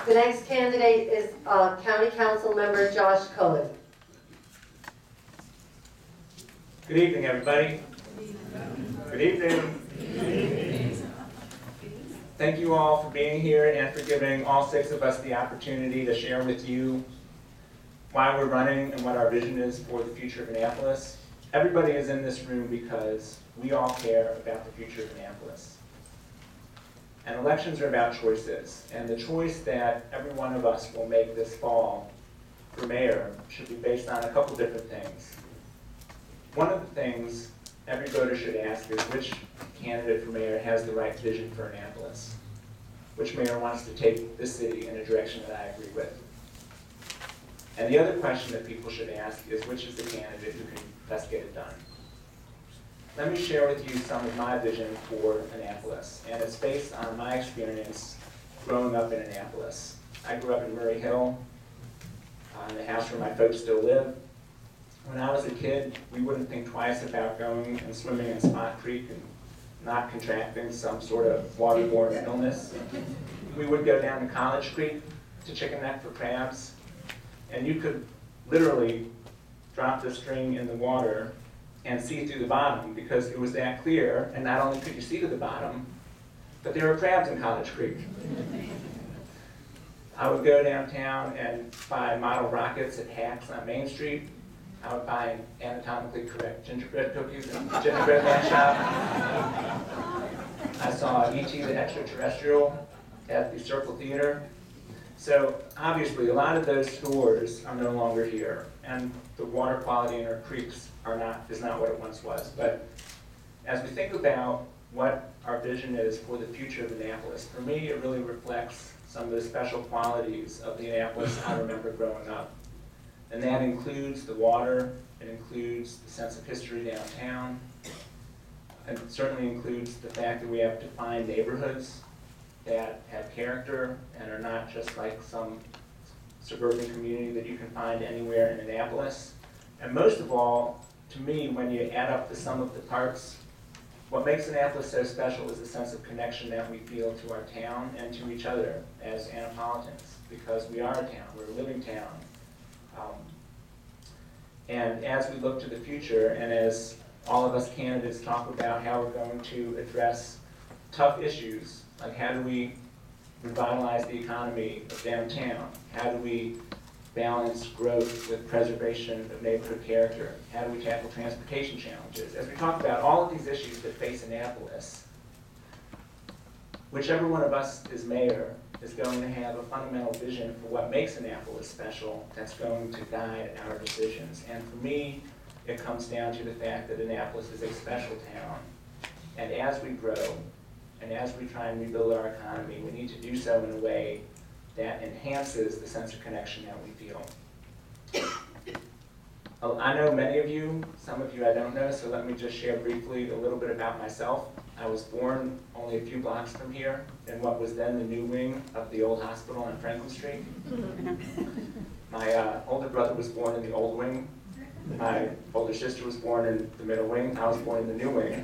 The next candidate is County Council Member Josh Cohen. Good evening, everybody. Good evening. Thank you all for being here and for giving all 6 of us the opportunity to share with you why we're running and what our vision is for the future of Annapolis. Everybody is in this room because we all care about the future of Annapolis. And elections are about choices. And the choice that every one of us will make this fall for mayor should be based on a couple different things. One of the things every voter should ask is which candidate for mayor has the right vision for Annapolis? Which mayor wants to take this city in a direction that I agree with? And the other question that people should ask is which is the candidate who can best get it done? Let me share with you some of my vision for Annapolis, and it's based on my experience growing up in Annapolis. I grew up in Murray Hill, in the house where my folks still live. When I was a kid, we wouldn't think twice about going and swimming in Spot Creek and not contracting some sort of waterborne illness. We would go down to College Creek to Chicken Neck for crabs, and you could literally drop the string in the water and see through the bottom because it was that clear, and not only could you see to the bottom, but there were crabs in College Creek. I would go downtown and buy model rockets at Hacks on Main Street. I would buy anatomically correct gingerbread cookies in the gingerbread man shop. I saw E.T. the Extraterrestrial at the Circle Theater. So obviously a lot of those stores are no longer here, and the water quality in our creeks is not what it once was. But as we think about what our vision is for the future of Annapolis, for me it really reflects some of the special qualities of the Annapolis I remember growing up. And that includes the water, it includes the sense of history downtown, and it certainly includes the fact that we have defined neighborhoods that have character and are not just like some suburban community that you can find anywhere in Annapolis. And most of all, to me, when you add up the sum of the parts, what makes Annapolis so special is the sense of connection that we feel to our town and to each other as Annapolitans, because we are a town, we're a living town. And as we look to the future, and as all of us candidates talk about how we're going to address tough issues, like how do we revitalize the economy of downtown? How do we balance growth with preservation of neighborhood character? How do we tackle transportation challenges? As we talk about all of these issues that face Annapolis, whichever one of us is mayor is going to have a fundamental vision for what makes Annapolis special that's going to guide our decisions. And for me, it comes down to the fact that Annapolis is a special town. And as we grow, and as we try and rebuild our economy, we need to do so in a way that enhances the sense of connection that we feel. I know many of you, some of you I don't know, so let me just share briefly a little bit about myself. I was born only a few blocks from here in what was then the new wing of the old hospital on Franklin Street. My older brother was born in the old wing. My older sister was born in the middle wing. I was born in the new wing.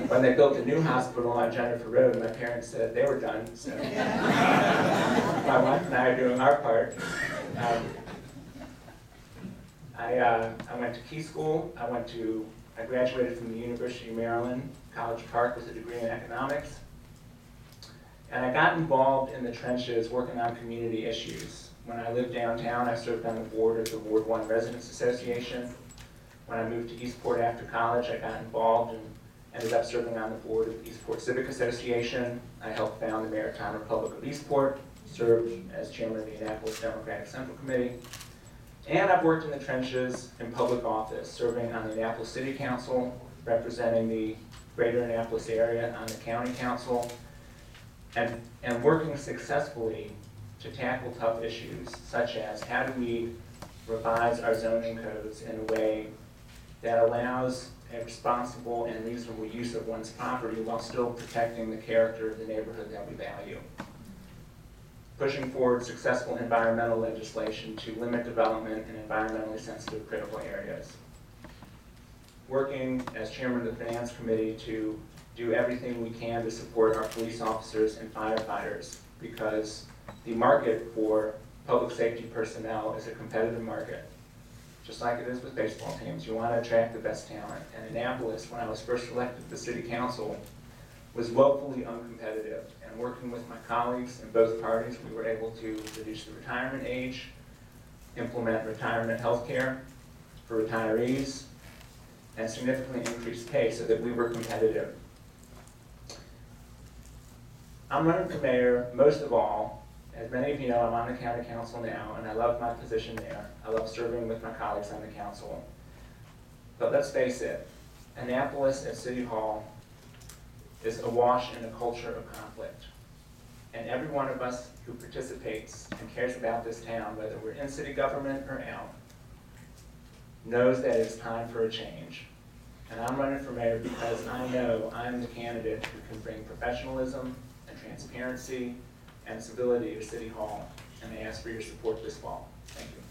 When they built the new hospital on Jennifer Road, my parents said they were done. So my wife and I are doing our part. I went to Key School. I graduated from the University of Maryland, College Park, with a degree in economics. And I got involved in the trenches working on community issues. When I lived downtown, I served on the board of the Ward 1 Residents Association. When I moved to Eastport after college, I got involved and ended up serving on the board of the Eastport Civic Association. I helped found the Maritime Republic of Eastport, served as chairman of the Annapolis Democratic Central Committee. And I've worked in the trenches in public office, serving on the Annapolis City Council, representing the greater Annapolis area on the county council, and working successfully to tackle tough issues, such as how do we revise our zoning codes in a way that allows a responsible and reasonable use of one's property while still protecting the character of the neighborhood that we value. Pushing forward successful environmental legislation to limit development in environmentally sensitive critical areas. Working as chairman of the Finance Committee to do everything we can to support our police officers and firefighters because the market for public safety personnel is a competitive market. Just like it is with baseball teams, you want to attract the best talent. And Annapolis, when I was first elected to the city council, was woefully uncompetitive. And working with my colleagues in both parties, we were able to reduce the retirement age, implement retirement health care for retirees, and significantly increase pay so that we were competitive. I'm running for mayor most of all. As many of you know, I'm on the county council now, and I love my position there. I love serving with my colleagues on the council. But let's face it, Annapolis at City Hall is awash in a culture of conflict. And every one of us who participates and cares about this town, whether we're in city government or out, knows that it's time for a change. And I'm running for mayor because I know I'm the candidate who can bring professionalism and transparency and civility to City Hall, and I ask for your support this fall. Thank you.